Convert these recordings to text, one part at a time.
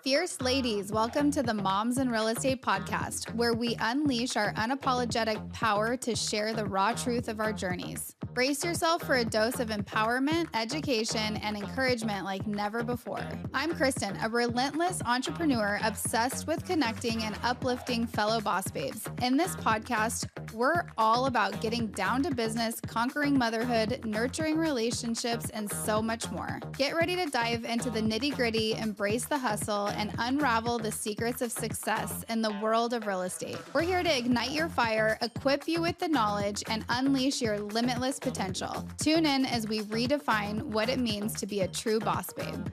Fierce ladies, welcome to the Moms in Real Estate podcast, where we unleash our unapologetic power to share the raw truth of our journeys. Brace yourself for a dose of empowerment, education, and encouragement like never before. I'm Kristen, a relentless entrepreneur obsessed with connecting and uplifting fellow boss babes. In this podcast, we're all about getting down to business, conquering motherhood, nurturing relationships, and so much more. Get ready to dive into the nitty-gritty, embrace the hustle, and unravel the secrets of success in the world of real estate. We're here to ignite your fire, equip you with the knowledge, and unleash your limitless potential. Tune in as we redefine what it means to be a true boss babe.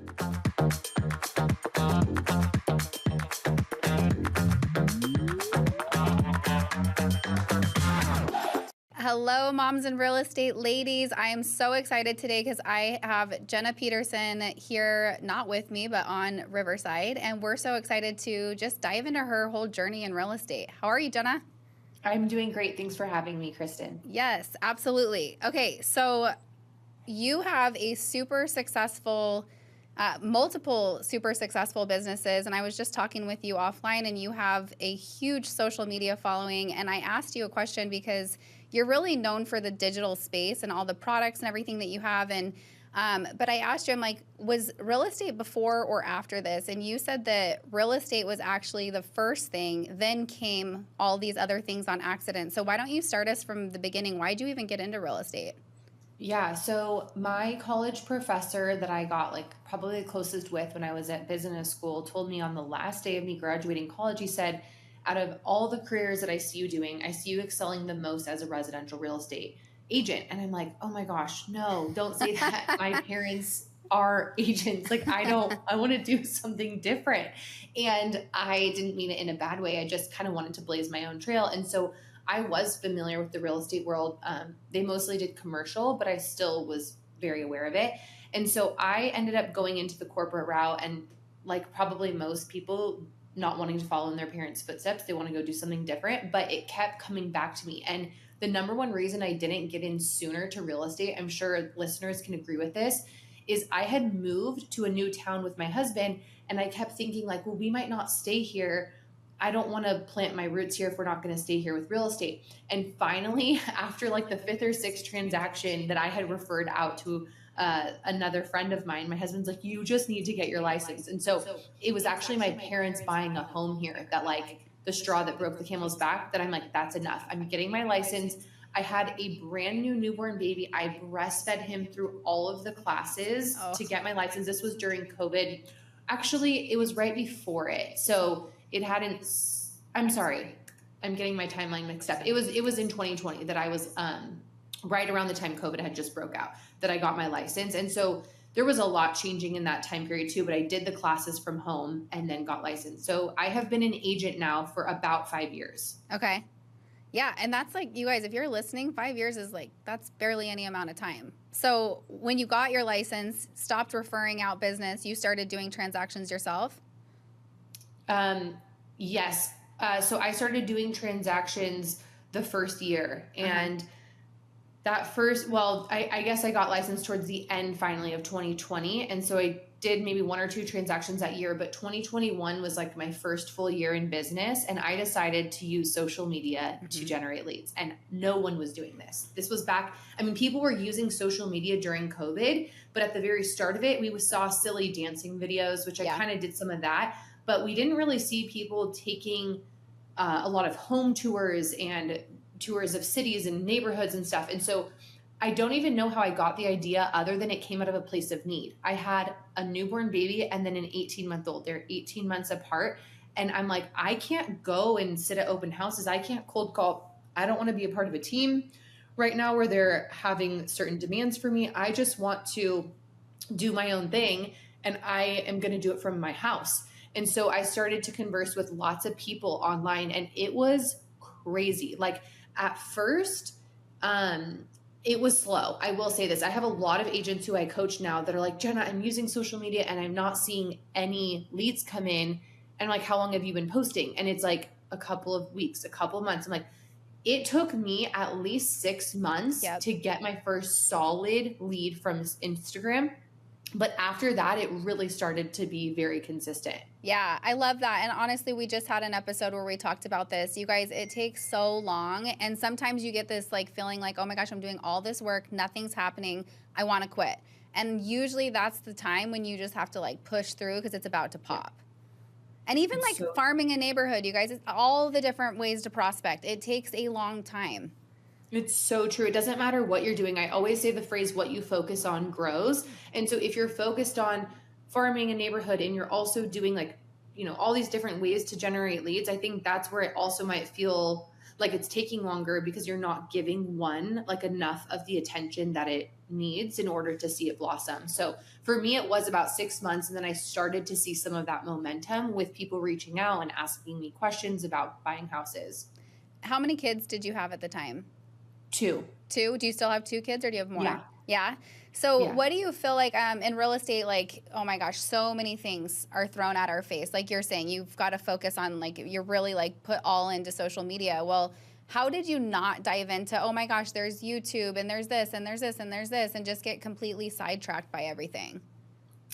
Hello, moms in real estate ladies. I am so excited today because I have Jenna Peterson here, not with me, but on Riverside. And we're so excited to just dive into her whole journey in real estate. How are you, Jenna? I'm doing great. Thanks for having me, Kristen. Yes, absolutely. Okay, so you have a super successful multiple super successful businesses. And I was just talking with you offline, and you have a huge social media following. And I asked you a question because you're really known for the digital space and all the products and everything that you have. And but I asked you, I'm like, was real estate before or after this? And you said that real estate was actually the first thing, then came all these other things on accident. So why don't you start us from the beginning? Why'd you even get into real estate? Yeah, so my college professor that I got probably the closest with when I was at business school told me on the last day of me graduating college, he said, out of all the careers that I see you doing, I see you excelling the most as a residential real estate agent. And I'm like, oh my gosh, no, don't say that. My parents are agents. I want to do something different. And I didn't mean it in a bad way. I just kind of wanted to blaze my own trail. And so I was familiar with the real estate world. They mostly did commercial, but I still was very aware of it. And so I ended up going into the corporate route, and like probably most people, not wanting to follow in their parents' footsteps, they want to go do something different, but it kept coming back to me. And the number one reason I didn't get in sooner to real estate, I'm sure listeners can agree with this, is I had moved to a new town with my husband, and I kept thinking well, we might not stay here. I don't want to plant my roots here if we're not going to stay here with real estate. And finally, after the fifth or sixth transaction that I had referred out to another friend of mine, my husband's like, you just need to get your license. And so it was actually my parents buying a home here that the straw that broke the camel's back, that I'm like, that's enough. I'm getting my license. I had a brand new newborn baby. I breastfed him through all of the classes to get my license. This was during COVID. Actually, it was right before it. So it hadn't, I'm sorry, I'm getting my timeline mixed up. It was in 2020 that I was right around the time COVID had just broke out that I got my license. And so there was a lot changing in that time period too, but I did the classes from home and then got licensed. So I have been an agent now for about 5 years. Okay. Yeah. And that's you guys, if you're listening, 5 years is that's barely any amount of time. So when you got your license, stopped referring out business, you started doing transactions yourself? Yes. So I started doing transactions the first year, and that first, I guess I got licensed towards the end finally of 2020. And so I did maybe one or two transactions that year, but 2021 was my first full year in business. And I decided to use social media to generate leads, and no one was doing this. This was back, people were using social media during COVID, but at the very start of it, we saw silly dancing videos, which I kind of did some of that. But we didn't really see people taking a lot of home tours and tours of cities and neighborhoods and stuff. And so I don't even know how I got the idea other than it came out of a place of need. I had a newborn baby and then an 18-month-old. They're 18 months apart. And I'm like, I can't go and sit at open houses. I can't cold call. I don't want to be a part of a team right now where they're having certain demands for me. I just want to do my own thing, and I am going to do it from my house. And so I started to converse with lots of people online, and it was crazy. At first, it was slow. I will say this. I have a lot of agents who I coach now that are like, Jenna, I'm using social media and I'm not seeing any leads come in. And I'm like, how long have you been posting? And it's a couple of weeks, a couple of months. I'm like, it took me at least 6 months to get my first solid lead from Instagram. But after that, it really started to be very consistent. Yeah, I love that. And honestly, we just had an episode where we talked about this. You guys, it takes so long. And sometimes you get this like feeling like, oh my gosh, I'm doing all this work, nothing's happening. I want to quit. And usually that's the time when you just have to like push through because it's about to pop. And even like farming a neighborhood, you guys, it's all the different ways to prospect. It takes a long time. It's so true. It doesn't matter what you're doing. I always say the phrase, what you focus on grows. And so if you're focused on farming a neighborhood and you're also doing like, you know, all these different ways to generate leads, I think that's where it also might feel like it's taking longer because you're not giving one like enough of the attention that it needs in order to see it blossom. So for me, it was about 6 months. And then I started to see some of that momentum with people reaching out and asking me questions about buying houses. How many kids did you have at the time? 2. Do you still have 2 kids or do you have more? Yeah. So what do you feel like in real estate, like, oh my gosh, so many things are thrown at our face. Like you're saying, you've got to focus on like, you're really like put all into social media. Well, how did you not dive into, oh my gosh, there's YouTube and there's this and there's this and there's this and just get completely sidetracked by everything?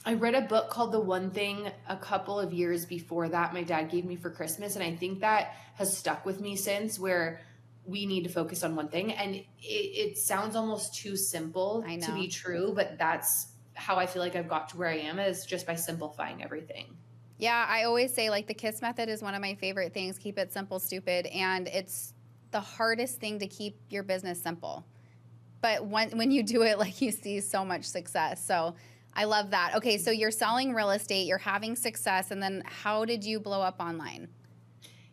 I read a book called The One Thing a couple of years before that my dad gave me for Christmas. And I think that has stuck with me since, where we need to focus on one thing. And it sounds almost too simple to be true, but that's how I feel like I've got to where I am, is just by simplifying everything. Yeah, I always say like the KISS method is one of my favorite things. Keep it simple, stupid. And it's the hardest thing to keep your business simple. But when you do it, like you see so much success. So I love that. Okay, so you're selling real estate, you're having success, and then how did you blow up online?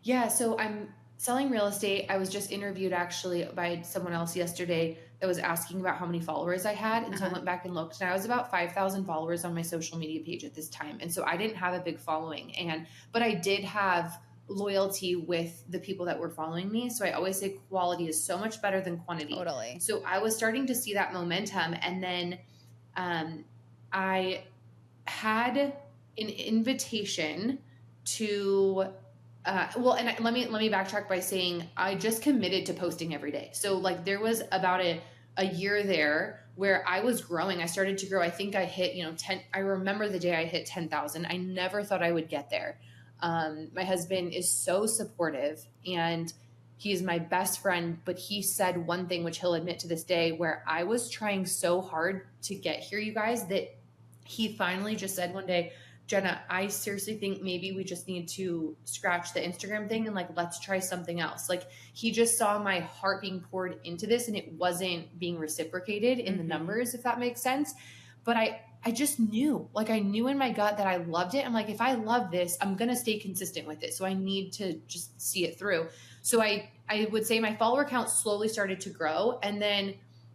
Yeah, so I'm selling real estate. I was just interviewed actually by someone else yesterday that was asking about how many followers I had. And so I went back and looked, and I was about 5,000 followers on my social media page at this time. And so I didn't have a big following, but I did have loyalty with the people that were following me. So I always say quality is so much better than quantity. Totally. So I was starting to see that momentum. And then I had an invitation to let me backtrack by saying I just committed to posting every day. So like there was about a year there where I was growing. I started to grow. I think I hit, 10. I remember the day I hit 10,000. I never thought I would get there. My husband is so supportive and he's my best friend, but he said one thing, which he'll admit to this day, where I was trying so hard to get here, you guys, that he finally just said one day, Jenna, I seriously think maybe we just need to scratch the Instagram thing and like, let's try something else. Like he just saw my heart being poured into this and it wasn't being reciprocated in the numbers, if that makes sense. But I just knew, like I knew in my gut that I loved it. I'm like, if I love this, I'm going to stay consistent with it. So I need to just see it through. So I would say my follower count slowly started to grow. And then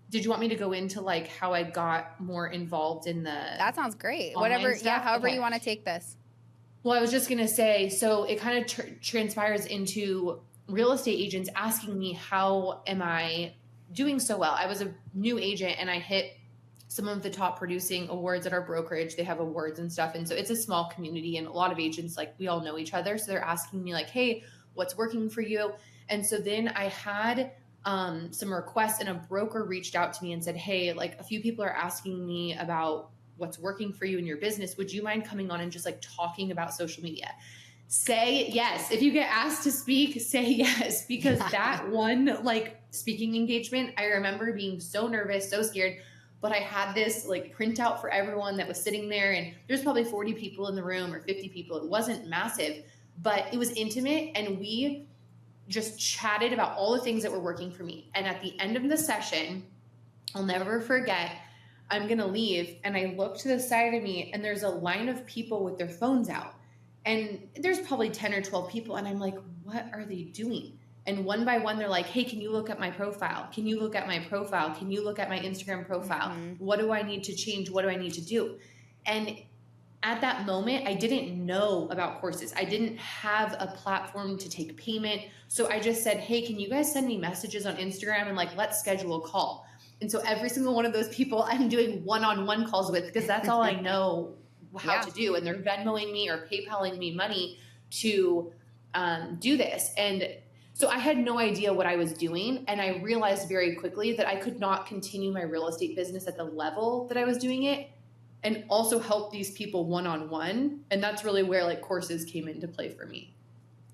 did you want me to go into like how I got more involved in the... That sounds great. Whatever. Stuff? Yeah. However you want to take this. Well, I was just going to say, so it kind of transpires into real estate agents asking me, how am I doing so well? I was a new agent and I hit some of the top producing awards at our brokerage. They have awards and stuff. And so it's a small community and a lot of agents, like we all know each other. So they're asking me like, hey, what's working for you? And so then I had some requests and a broker reached out to me and said, hey, like a few people are asking me about what's working for you in your business. Would you mind coming on and just like talking about social media? Say yes. If you get asked to speak, say yes, because that one like speaking engagement, I remember being so nervous, so scared, but I had this like printout for everyone that was sitting there and there's probably 40 people in the room or 50 people. It wasn't massive, but it was intimate and we just chatted about all the things that were working for me. And at the end of the session, I'll never forget, I'm going to leave. And I look to the side of me and there's a line of people with their phones out. And there's probably 10 or 12 people. And I'm like, what are they doing? And one by one, they're like, hey, can you look at my profile? Can you look at my profile? Can you look at my Instagram profile? What do I need to change? What do I need to do? And at that moment, I didn't know about courses. I didn't have a platform to take payment. So I just said, hey, can you guys send me messages on Instagram and like, let's schedule a call. And so every single one of those people I'm doing one-on-one calls with, because that's all I know how to do. And they're Venmoing me or PayPaling me money to do this. And so I had no idea what I was doing. And I realized very quickly that I could not continue my real estate business at the level that I was doing it and also help these people one-on-one. And that's really where like courses came into play for me.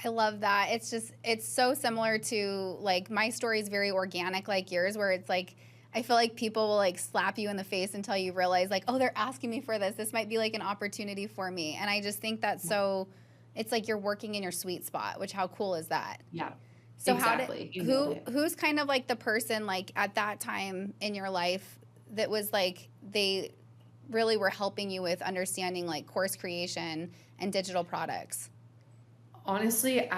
I love that. It's so similar to like my story is very organic like yours, where it's like, I feel like people will like slap you in the face until you realize like, oh, they're asking me for this. This might be like an opportunity for me. And I just think that's so, it's like you're working in your sweet spot, which how cool is that? Yeah, So exactly. You nailed it. who's kind of like the person like at that time in your life that was like, they really were helping you with understanding like course creation and digital products? Honestly,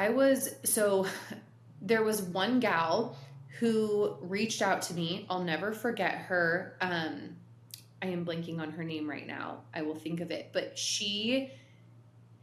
there was one gal who reached out to me. I'll never forget her. I am blanking on her name right now. I will think of it. But she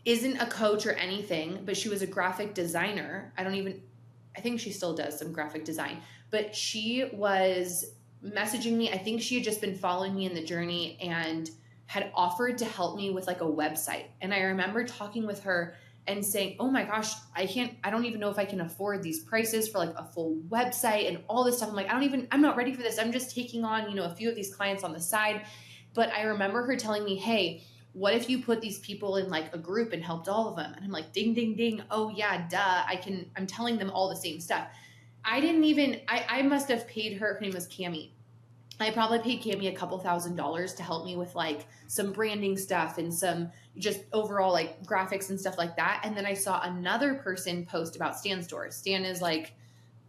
isn't a coach or anything, but she was a graphic designer. I think she still does some graphic design, but she was messaging me. I think she had just been following me in the journey and had offered to help me with like a website. And I remember talking with her and saying, oh my gosh, I don't even know if I can afford these prices for like a full website and all this stuff. I'm like, I'm not ready for this. I'm just taking on, a few of these clients on the side. But I remember her telling me, hey, what if you put these people in like a group and helped all of them? And I'm like, ding, ding, ding. Oh yeah, duh. I'm telling them all the same stuff. I must have paid her name was Cami. I probably paid Cami a couple $1,000s to help me with like some branding stuff and some just overall like graphics and stuff like that. And then I saw another person post about Stan Store. Stan is like,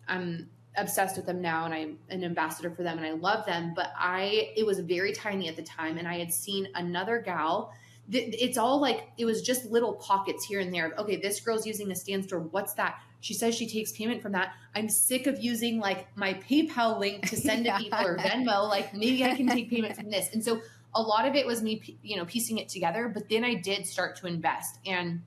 I'm obsessed with them now and I'm an ambassador for them and I love them. But it was very tiny at the time. And I had seen another gal. It's all like, it was just little pockets here and there of, okay, this girl's using a Stan Store. What's that? She says she takes payment from that. I'm sick of using like my PayPal link to send to people or Venmo. Like maybe I can take payment from this. And so a lot of it was me, piecing it together. But then I did start to invest. And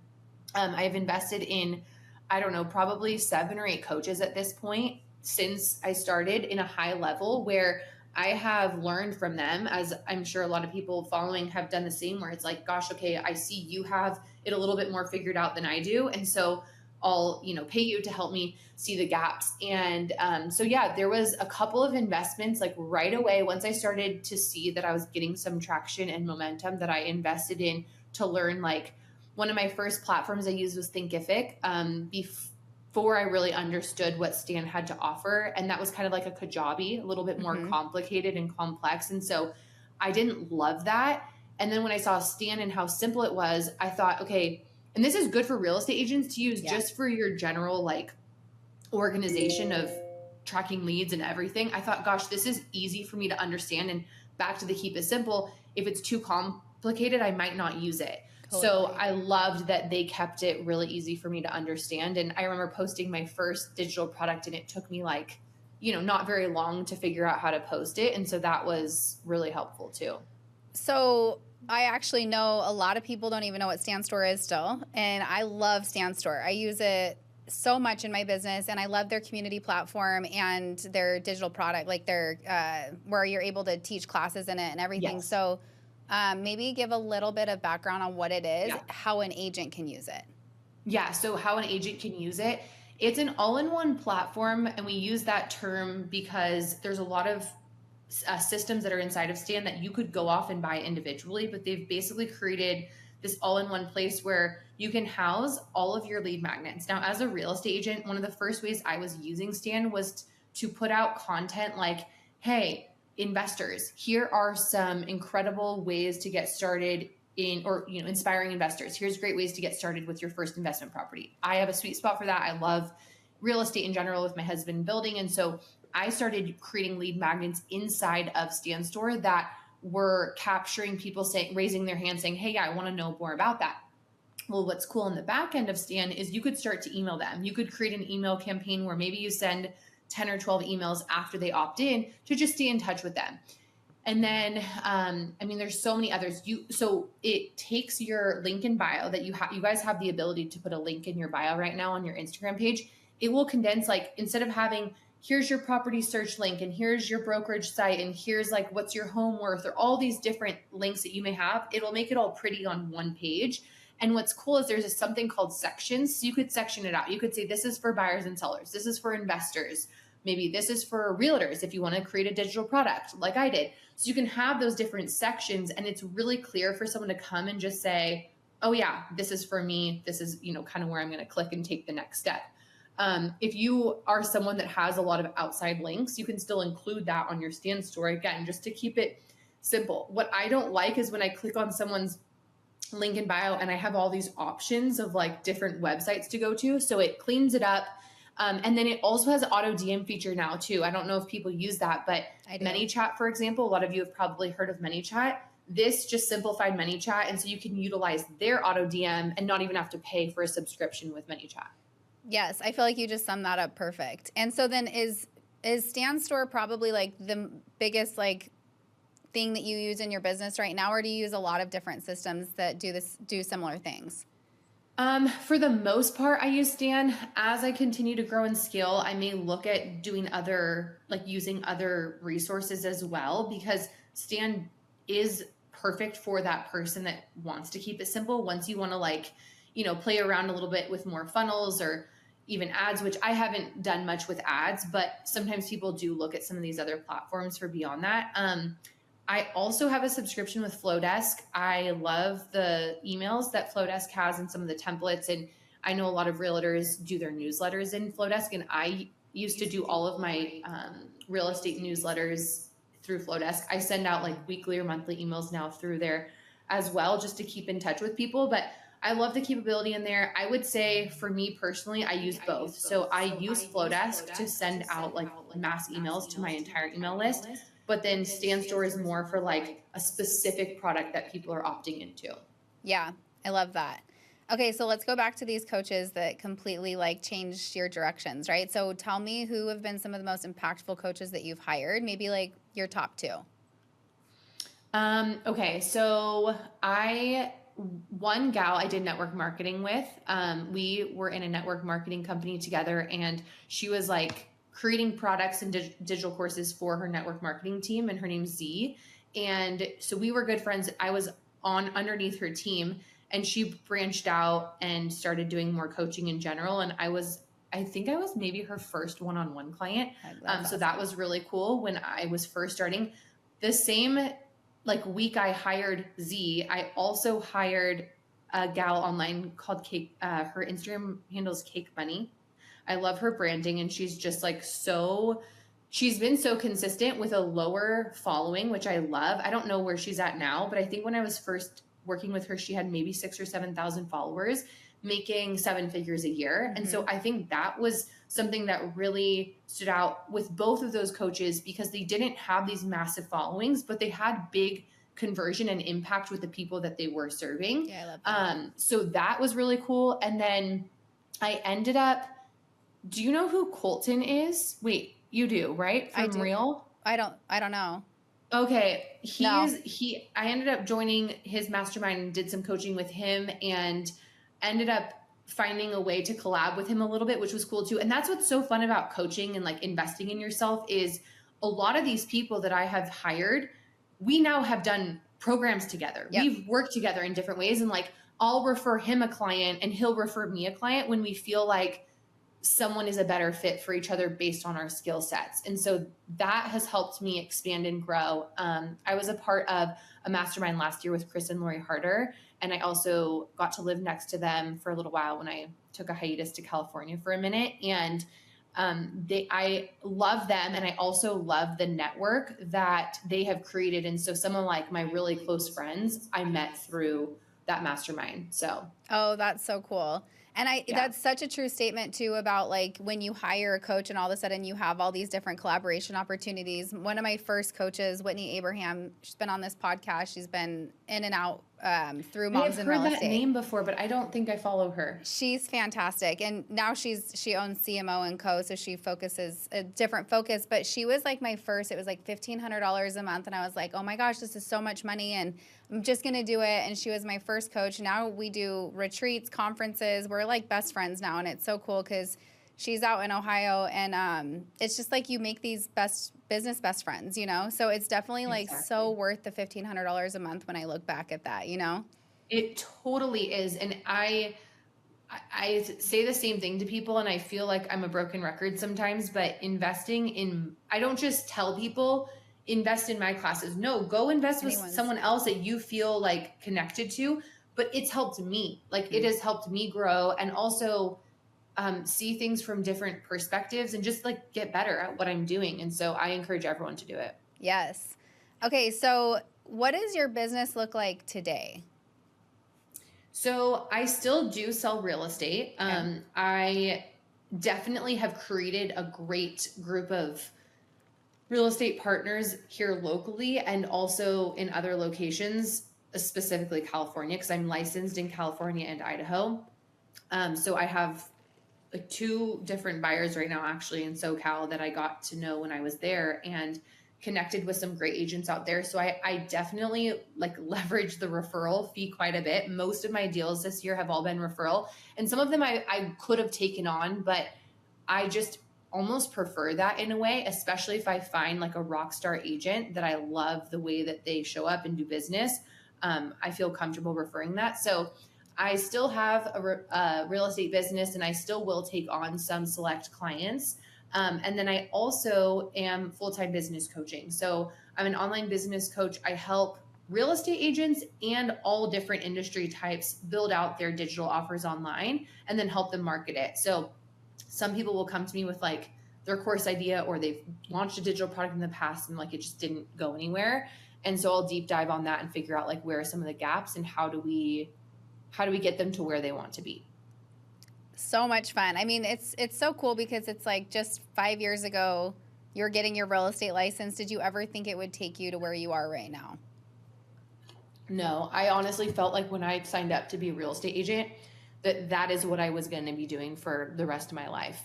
I've invested in, I don't know, probably 7 or 8 coaches at this point since I started in a high level where I have learned from them, as I'm sure a lot of people following have done the same, where it's like, gosh, okay, I see you have it a little bit more figured out than I do. And so I'll, pay you to help me see the gaps. And so, yeah, there was a couple of investments like right away. Once I started to see that I was getting some traction and momentum, that I invested in to learn. Like one of my first platforms I used was Thinkific before I really understood what Stan had to offer. And that was kind of like a Kajabi, a little bit more complicated and complex. And so I didn't love that. And then when I saw Stan and how simple it was, I thought, okay, and this is good for real estate agents to use just for your general like organization of tracking leads and everything. I thought, gosh, this is easy for me to understand. And back to the keep it simple. If it's too complicated, I might not use it. Totally. So I loved that they kept it really easy for me to understand. And I remember posting my first digital product and it took me like, not very long to figure out how to post it. And so that was really helpful too. So I actually know a lot of people don't even know what Stan Store is still. And I love Stan Store. I use it so much in my business and I love their community platform and their digital product, like their, where you're able to teach classes in it and everything. Yes. So maybe give a little bit of background on what it is, how an agent can use it. Yeah. So how an agent can use it. It's an all-in-one platform. And we use that term because there's a lot of systems that are inside of Stan that you could go off and buy individually, but they've basically created this all-in-one place where you can house all of your lead magnets. Now, as a real estate agent, one of the first ways I was using Stan was to put out content like, hey, investors, here are some incredible ways to get started inspiring investors. Here's great ways to get started with your first investment property. I have a sweet spot for that. I love real estate in general with my husband building. And so I started creating lead magnets inside of Stan Store that were capturing people raising their hand saying, hey, I want to know more about that. Well, what's cool on the back end of Stan is you could start to email them. You could create an email campaign where maybe you send 10 or 12 emails after they opt in to just stay in touch with them. And then, there's so many others. So it takes your link in bio that you guys have the ability to put a link in your bio right now on your Instagram page. It will condense, like, instead of having, here's your property search link and here's your brokerage site and here's like, what's your home worth or all these different links that you may have, it'll make it all pretty on one page. And what's cool is there's something called sections. So you could section it out. You could say, this is for buyers and sellers. This is for investors. Maybe this is for realtors if you want to create a digital product like I did. So you can have those different sections, and it's really clear for someone to come and just say, oh yeah, this is for me. This is, kind of where I'm going to click and take the next step. If you are someone that has a lot of outside links, you can still include that on your Stan store, again, just to keep it simple. What I don't like is when I click on someone's link in bio and I have all these options of like different websites to go to. So it cleans it up. And then it also has an auto DM feature now too. I don't know if people use that, but ManyChat, for example, a lot of you have probably heard of ManyChat. This just simplified ManyChat. And so you can utilize their auto DM and not even have to pay for a subscription with ManyChat. Yes, I feel like you just summed that up perfect. And so then is Stan Store probably like the biggest like thing that you use in your business right now, or do you use a lot of different systems that do similar things? For the most part, I use Stan. As I continue to grow and scale, I may look at doing using other resources as well, because Stan is perfect for that person that wants to keep it simple. Once you want to play around a little bit with more funnels or even ads, which I haven't done much with ads, but sometimes people do look at some of these other platforms for beyond that. I also have a subscription with Flowdesk. I love the emails that Flowdesk has and some of the templates. And I know a lot of realtors do their newsletters in Flowdesk. And I used to do all of my real estate newsletters through Flowdesk. I send out like weekly or monthly emails now through there as well, just to keep in touch with people. But I love the capability in there. I would say for me personally, I use both. So I use Flowdesk to send out like mass emails to my entire email list. But then Stan Store is more for like a specific product that people are opting into. Yeah, I love that. Okay, so let's go back to these coaches that completely like changed your directions, right? So tell me who have been some of the most impactful coaches that you've hired, maybe like your top two. Okay, so one gal I did network marketing with, we were in a network marketing company together, and she was like creating products and digital courses for her network marketing team, and her name's Z. And so we were good friends. I was underneath her team, and she branched out and started doing more coaching in general. And I think I was maybe her first one-on-one client. So that was really cool when I was first starting. The same week I hired Z, I also hired a gal online called Cake. Her Instagram handle is Cake Bunny. I love her branding, and she's just she's been so consistent with a lower following, which I love. I don't know where she's at now, but I think when I was first working with her, she had maybe 6,000 or 7,000 followers, making 7 figures a year. Mm-hmm. And so I think that was something that really stood out with both of those coaches, because they didn't have these massive followings, but they had big conversion and impact with the people that they were serving. Yeah, I love that. So that was really cool. And then I ended up, do you know who Colton is? Wait, you do, right? From I do. Real? I don't know. Okay. I ended up joining his mastermind and did some coaching with him, and ended up finding a way to collab with him a little bit, which was cool too. And that's what's so fun about coaching and like investing in yourself, is a lot of these people that I have hired, we now have done programs together. Yep. We've worked together in different ways, and like I'll refer him a client and he'll refer me a client when we feel like someone is a better fit for each other based on our skill sets. And so that has helped me expand and grow. I was a part of a mastermind last year with Kristen Harder, and I also got to live next to them for a little while when I took a hiatus to California for a minute. And I love them, and I also love the network that they have created. And so some of like my really close friends I met through that mastermind. So that's so cool. And that's such a true statement too, about like when you hire a coach and all of a sudden you have all these different collaboration opportunities. One of my first coaches, Whitney Abraham, she's been on this podcast. She's been in and out through Moms in Real Estate. I've heard that name before, but I don't think I follow her. She's fantastic. And now she owns CMO and Co. So she focuses a different focus, but she was like my first, it was like $1,500 a month. And I was like, oh my gosh, this is so much money, and I'm just going to do it. And she was my first coach. Now we do retreats, conferences. We're like best friends now. And it's so cool because she's out in Ohio, and it's just like you make these best friends, you know? So it's definitely like so worth the $1,500 a month when I look back at that, you know? It totally is. And I say the same thing to people, and I feel like I'm a broken record sometimes, but I don't just tell people invest in my classes. No, go invest with Anyone's. someone else that you feel like connected to. But it's helped me. Like it has helped me grow and also see things from different perspectives and just like get better at what I'm doing. And so I encourage everyone to do it. Yes. Okay, so what does your business look like today? So I still do sell real estate. Okay. I definitely have created a great group of real estate partners here locally and also in other locations, specifically California, because I'm licensed in California and Idaho. So I have like 2 different buyers right now, actually in SoCal, that I got to know when I was there and connected with some great agents out there. So I definitely like leverage the referral fee quite a bit. Most of my deals this year have all been referral, and some of them I could have taken on, but I just almost prefer that in a way, especially if I find like a rock star agent that I love the way that they show up and do business. I feel comfortable referring that. So I still have a real estate business and I still will take on some select clients. And then I also am full-time business coaching. So I'm an online business coach. I help real estate agents and all different industry types build out their digital offers online and then help them market it. So some people will come to me with like their course idea, or they've launched a digital product in the past and like it just didn't go anywhere. And so I'll deep dive on that and figure out like where are some of the gaps and how do we get them to where they want to be. So much fun. I mean, it's so cool because it's like just 5 years ago, you're getting your real estate license. Did you ever think it would take you to where you are right now? No, I honestly felt like when I signed up to be a real estate agent, that is what I was going to be doing for the rest of my life.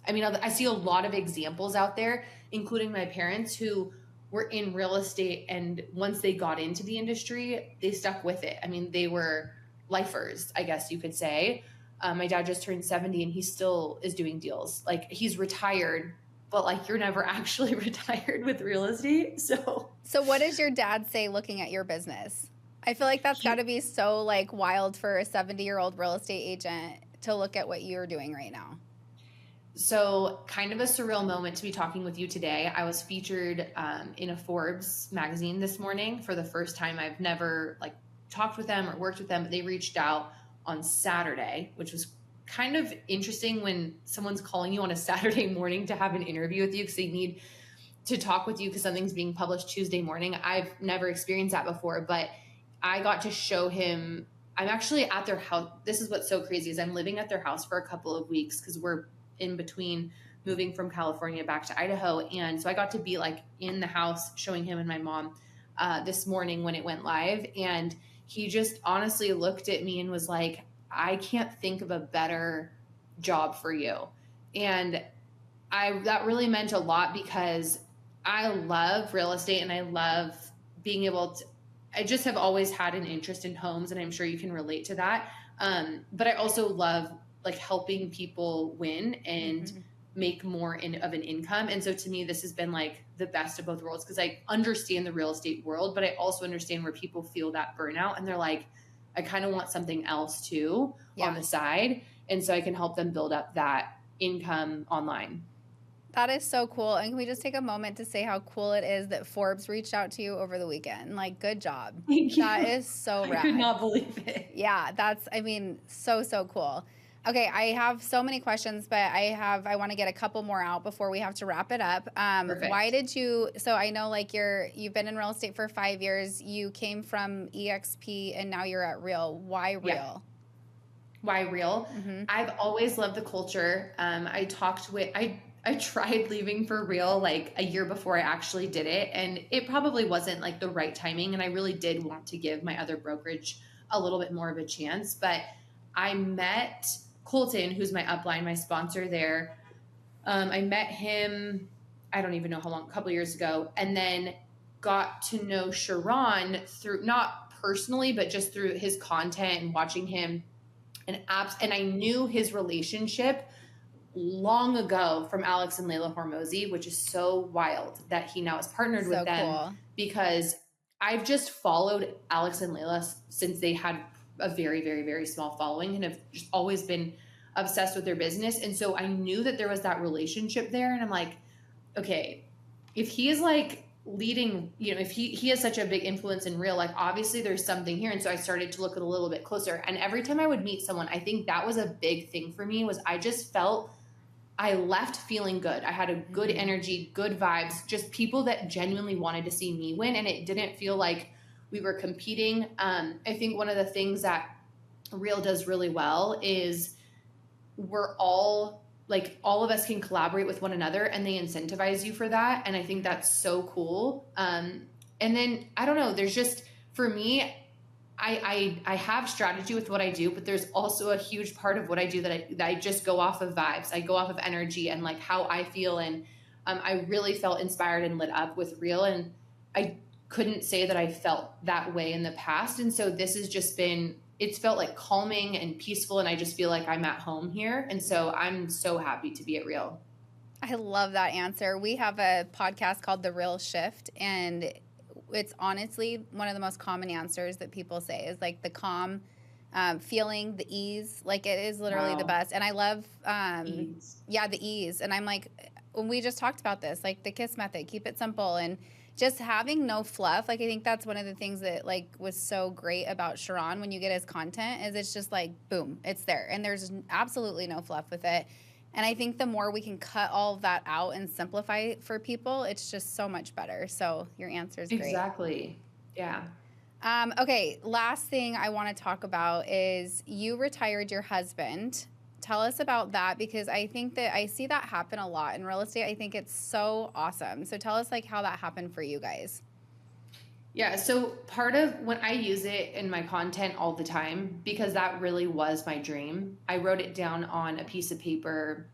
I mean, I see a lot of examples out there, including my parents who were in real estate, and once they got into the industry, they stuck with it. I mean, they were lifers, I guess you could say. My dad just turned 70 and he still is doing deals. Like he's retired, but like you're never actually retired with real estate. So what does your dad say looking at your business? I feel like that's got to be so like wild for a 70-year-old real estate agent to look at what you're doing right now. So kind of a surreal moment to be talking with you today. I was featured in a Forbes magazine this morning for the first time. I've never like talked with them or worked with them, but they reached out on Saturday, which was kind of interesting when someone's calling you on a Saturday morning to have an interview with you because they need to talk with you because something's being published Tuesday morning. I've never experienced that before, but I got to show him. I'm actually at their house. This is what's so crazy is I'm living at their house for a couple of weeks because we're in between moving from California back to Idaho. And so I got to be like in the house showing him and my mom this morning when it went live. And he just honestly looked at me and was like, I can't think of a better job for you. And that really meant a lot because I love real estate and I love being able to, I just have always had an interest in homes, and I'm sure you can relate to that. But I also love like helping people win and make more of an income. And so to me, this has been like the best of both worlds because I understand the real estate world, but I also understand where people feel that burnout and they're like, I kind of want something else too on the side. And so I can help them build up that income online. That is so cool. And can we just take a moment to say how cool it is that Forbes reached out to you over the weekend? Like, good job. Thank you. That is so rad. I could not believe it. Yeah, that's, I mean, so cool. Okay, I have so many questions, but I want to get a couple more out before we have to wrap it up. Perfect. Why did you, so I know like you've been in real estate for 5 years, you came from EXP and now you're at Real. Why Real? Yeah. Why Real? I've always loved the culture. I tried leaving for Real like a year before I actually did it, and it probably wasn't like the right timing, and I really did want to give my other brokerage a little bit more of a chance, but I met Colton, who's my upline, my sponsor there. I met him, I don't even know how long, a couple years ago, and then got to know Sharon through, not personally, but just through his content and watching him and I knew his relationship long ago from Alex and Layla Hormozy, which is so wild that he now is partnered with them because I've just followed Alex and Layla since they had a very, very, very small following and have just always been obsessed with their business. And so I knew that there was that relationship there. And I'm like, okay, if he is like leading, if he has such a big influence in Real, like obviously there's something here. And so I started to look at a little bit closer. And every time I would meet someone, I think that was a big thing for me, was I just felt I left feeling good. I had a good energy, good vibes, just people that genuinely wanted to see me win. And it didn't feel like we were competing. I think one of the things that Real does really well is we're all of us can collaborate with one another, and they incentivize you for that. And I think that's so cool. And then I don't know, there's just, for me, I have strategy with what I do, but there's also a huge part of what I do that I just go off of vibes. I go off of energy and like how I feel. And I really felt inspired and lit up with Real. And I couldn't say that I felt that way in the past. And so this has just been, it's felt like calming and peaceful. And I just feel like I'm at home here. And so I'm so happy to be at Real. I love that answer. We have a podcast called The Real Shift, and it's honestly one of the most common answers that people say is like the calm feeling, the ease. Like it is literally the best. And I love, the ease. And I'm like, when we just talked about this, like the KISS method, keep it simple and just having no fluff. Like I think that's one of the things that like was so great about Sharon when you get his content is it's just like, boom, it's there. And there's absolutely no fluff with it. And I think the more we can cut all of that out and simplify for people, it's just so much better. So your answer is great. Exactly. Yeah. Okay. Last thing I want to talk about is you retired your husband. Tell us about that, because I think that I see that happen a lot in real estate. I think it's so awesome. So tell us like how that happened for you guys. Yeah. So part of when I use it in my content all the time, because that really was my dream, I wrote it down on a piece of paper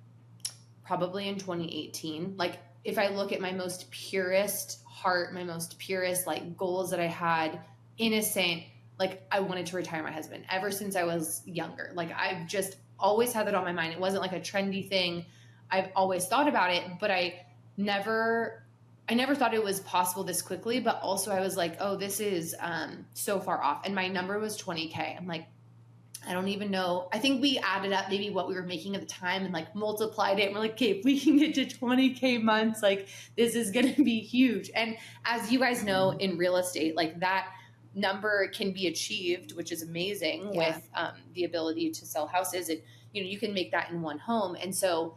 probably in 2018. Like if I look at my most purest heart, my most purest like goals that I had, innocent, like I wanted to retire my husband ever since I was younger. Like I've just always had that on my mind. It wasn't like a trendy thing. I've always thought about it, but I never thought it was possible this quickly. But also I was like, oh, this is so far off. And my number was 20K. I'm like, I don't even know. I think we added up maybe what we were making at the time and like multiplied it. And we're like, okay, if we can get to 20K months, like this is going to be huge. And as you guys know, in real estate, like that number can be achieved, which is amazing with the ability to sell houses. And, you can make that in one home. And so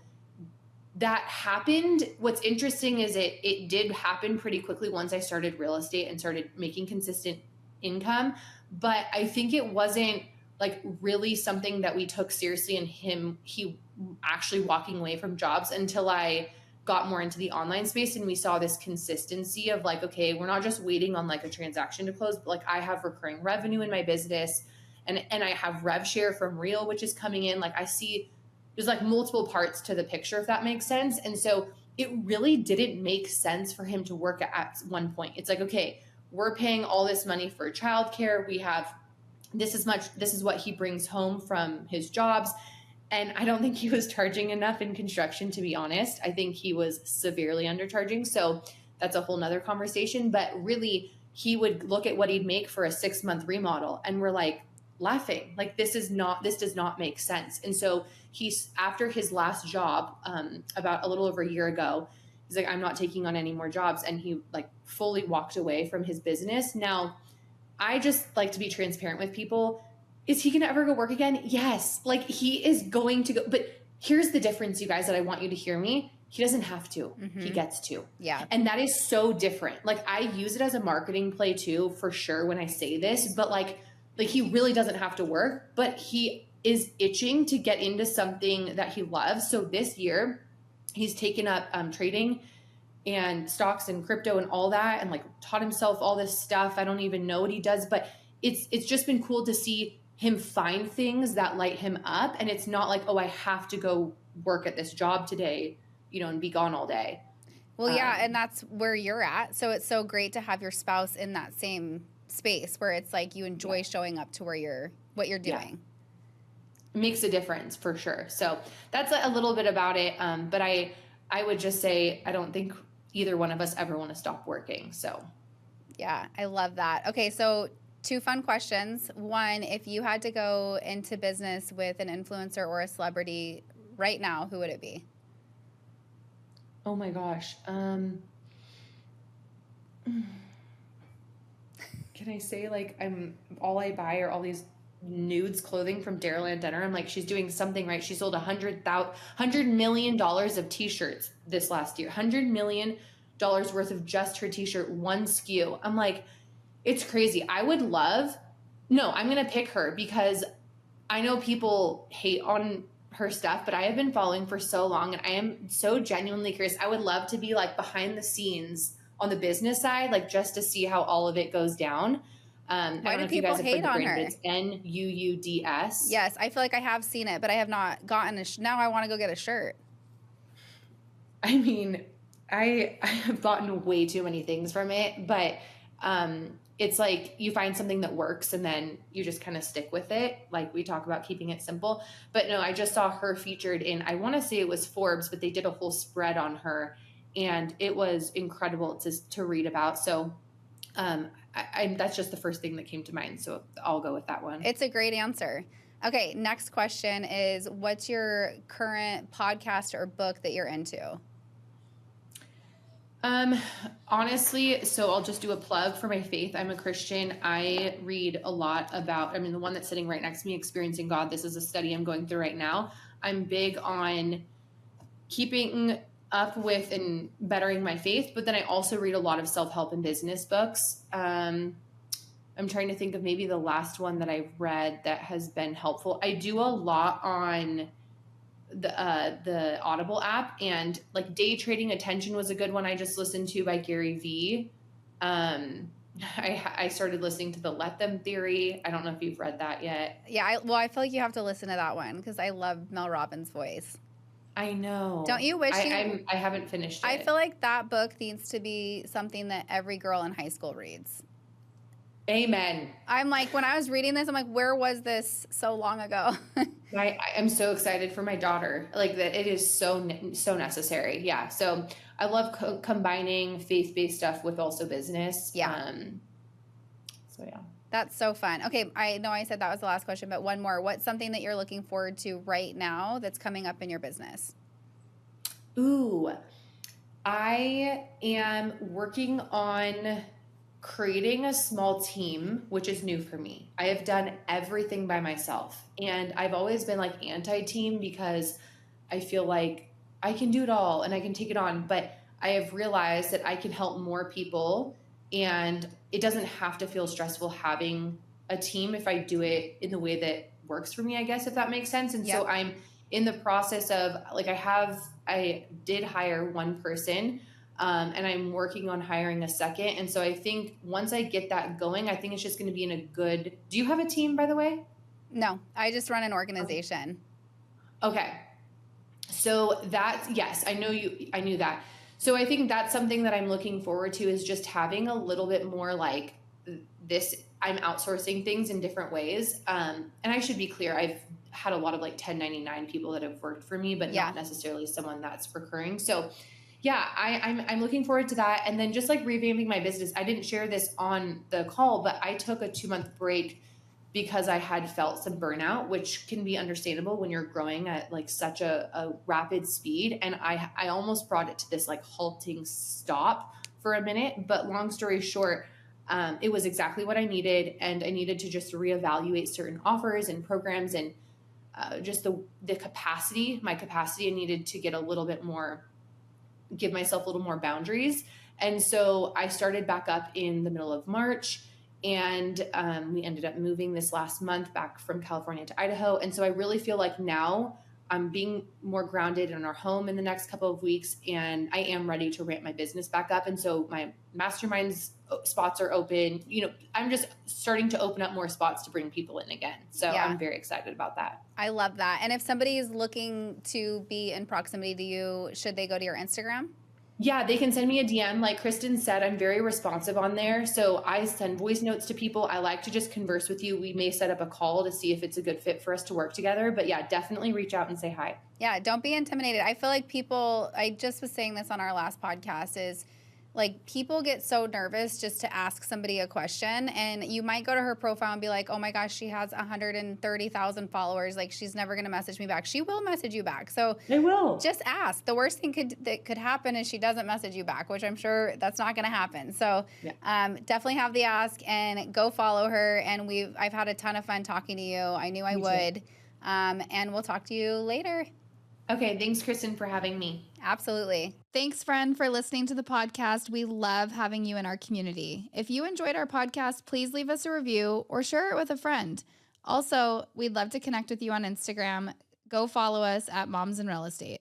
that happened. What's interesting is it did happen pretty quickly once I started real estate and started making consistent income. But I think it wasn't like really something that we took seriously in he actually walking away from jobs until I got more into the online space and we saw this consistency of like, okay, we're not just waiting on like a transaction to close, but like I have recurring revenue in my business and I have rev share from Real, which is coming in. Like I see there's like multiple parts to the picture, if that makes sense. And so it really didn't make sense for him to work at one point. It's like, okay, we're paying all this money for childcare. We have this is what he brings home from his jobs. And I don't think he was charging enough in construction, to be honest. I think he was severely undercharging. So that's a whole nother conversation. But really, he would look at what he'd make for a 6-month remodel. And we're like laughing, like, this does not make sense. And so he's, after his last job, about a little over a year ago, he's like, I'm not taking on any more jobs. And he like fully walked away from his business. Now, I just like to be transparent with people. Is he going to ever go work again? Yes. Like he is going to go. But here's the difference, you guys, that I want you to hear me. He doesn't have to. Mm-hmm. He gets to. Yeah. And that is so different. Like I use it as a marketing play too, for sure, when I say this, but like he really doesn't have to work, but he is itching to get into something that he loves. So this year he's taken up trading and stocks and crypto and all that, and like taught himself all this stuff. I don't even know what he does, but it's just been cool to see him find things that light him up. And it's not like, oh, I have to go work at this job today, and be gone all day. Well, yeah. And that's where you're at. So it's so great to have your spouse in that same space where it's like you enjoy showing up to what you're doing. It makes a difference for sure. So that's a little bit about it. But I would just say, I don't think either one of us ever want to stop working. So yeah, I love that. Okay. So 2 fun questions. One, if you had to go into business with an influencer or a celebrity right now, who would it be? Oh my gosh. Can I say like all I buy are all these nudes clothing from Dairyland Dinner? I'm like, she's doing something right. She sold $100 million of t-shirts this last year. $100 million worth of just her t-shirt, one SKU. I'm like, it's crazy. I'm going to pick her because I know people hate on her stuff, but I have been following for so long and I am so genuinely curious. I would love to be like behind the scenes on the business side, like just to see how all of it goes down. Why do people hate on her? It's NUUDS. Yes, I feel like I have seen it, but I have not gotten now I want to go get a shirt. I mean, I have gotten way too many things from it, but it's like you find something that works and then you just kind of stick with it. Like we talk about keeping it simple. But no, I just saw her featured in, I want to say it was Forbes, but they did a whole spread on her and it was incredible to read about. So that's just the first thing that came to mind. So I'll go with that one. It's a great answer. Okay, next question is, what's your current podcast or book that you're into? Honestly, so I'll just do a plug for my faith. I'm a Christian. I read a lot about, the one that's sitting right next to me, Experiencing God. This is a study I'm going through right now. I'm big on keeping up with and bettering my faith, but then I also read a lot of self-help and business books. I'm trying to think of maybe the last one that I've read that has been helpful. I do a lot on the Audible app, and like Day Trading Attention was a good one I just listened to by Gary Vee. I started listening to the Let Them Theory. I don't know if you've read that yet. Yeah, I feel like you have to listen to that one because I love Mel Robbins' voice. I know. Don't you wish I haven't finished it. I feel like that book needs to be something that every girl in high school reads. Amen. I'm like, when I was reading this, I'm like, where was this so long ago? I'm so excited for my daughter. Like that, it is so necessary. Yeah. So I love combining faith-based stuff with also business. Yeah. So yeah. That's so fun. Okay, I know I said that was the last question, but one more. What's something that you're looking forward to right now that's coming up in your business? Ooh, I am working on creating a small team, which is new for me. I have done everything by myself, and I've always been like anti-team because I feel like I can do it all and I can take it on, but I have realized that I can help more people, and it doesn't have to feel stressful having a team if I do it in the way that works for me, I guess, if that makes sense. And so I'm in the process of like, I did hire one person, and I'm working on hiring a second. And so I think once I get that going, I think it's just going to be in a good, do you have a team, by the way? No, I just run an organization. Okay. So yes, I knew that. So I think that's something that I'm looking forward to, is just having a little bit more like this. I'm outsourcing things in different ways. And I should be clear, I've had a lot of like 1099 people that have worked for me, but not necessarily someone that's recurring. So yeah, I'm looking forward to that. And then just like revamping my business. I didn't share this on the call, but I took a 2-month break because I had felt some burnout, which can be understandable when you're growing at like such a rapid speed. And I almost brought it to this like halting stop for a minute, but long story short, it was exactly what I needed. And I needed to just reevaluate certain offers and programs and just the capacity, my capacity. I needed to get a little bit more, give myself a little more boundaries. And so I started back up in the middle of March. And we ended up moving this last month back from California to Idaho. And so I really feel like now I'm being more grounded in our home in the next couple of weeks, and I am ready to ramp my business back up. And so my masterminds spots are open. I'm just starting to open up more spots to bring people in again. So I'm very excited about that. I love that. And if somebody is looking to be in proximity to you, should they go to your Instagram? Yeah, they can send me a DM. Like Kristen said, I'm very responsive on there. So I send voice notes to people. I like to just converse with you. We may set up a call to see if it's a good fit for us to work together. But yeah, definitely reach out and say hi. Yeah, don't be intimidated. I feel like I just was saying this on our last podcast, is Like, people get so nervous just to ask somebody a question, and you might go to her profile and be like, oh my gosh, she has 130,000 followers. Like, she's never going to message me back. She will message you back. So They will. just ask. The worst thing that could happen is she doesn't message you back, which I'm sure that's not going to happen. So definitely have the ask and go follow her. And I've had a ton of fun talking to you. I knew I would. And we'll talk to you later. Okay, thanks, Kristen, for having me. Absolutely. Thanks, friend, for listening to the podcast. We love having you in our community. If you enjoyed our podcast, please leave us a review or share it with a friend. Also, we'd love to connect with you on Instagram. Go follow us at Moms in Real Estate.